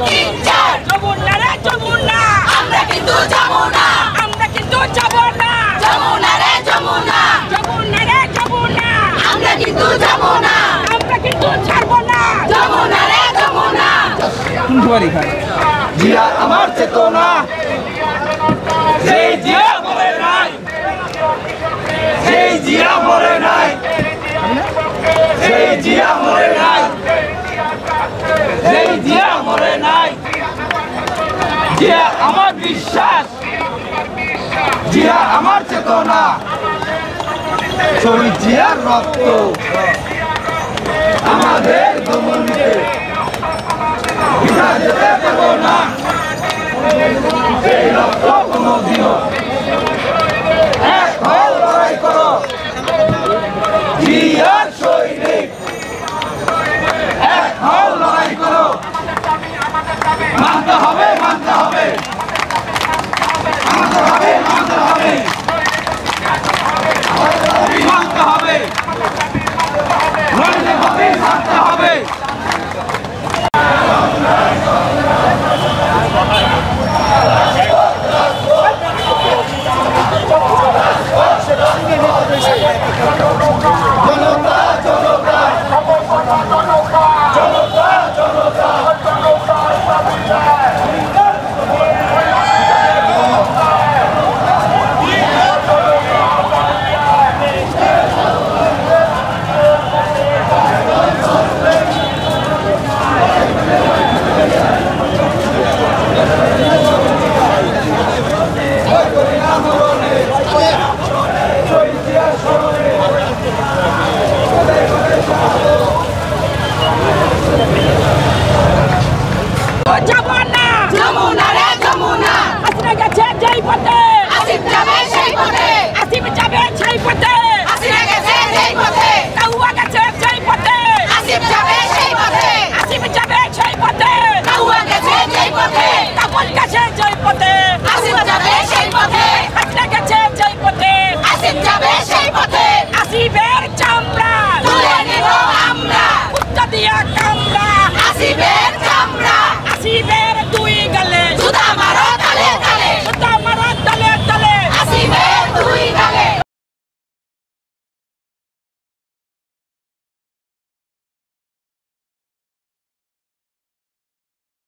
তিন চার যমুনা রে যমুনা আমরা কিন্তু যাবো না আমরা কিন্তু যাব না যমুনা রে যমুনা যমুনা রে যমুনা আমরা কিন্তু যাবো না আমরা কিন্তু ছাড়বো না যমুনা রে যমুনা জিয়া আমার চেতনা সেই জিয়া মরে নাই সেই জিয়া মরে নাই সেই জিয়া মরে নাই সেই জিয়া মরে নাই জিয়া আমার বিশ্বাস জিয়া আমার চেতনা শহীদ জিয়ার রক্ত আমাদের দমনকে বিনা যেতে দেব না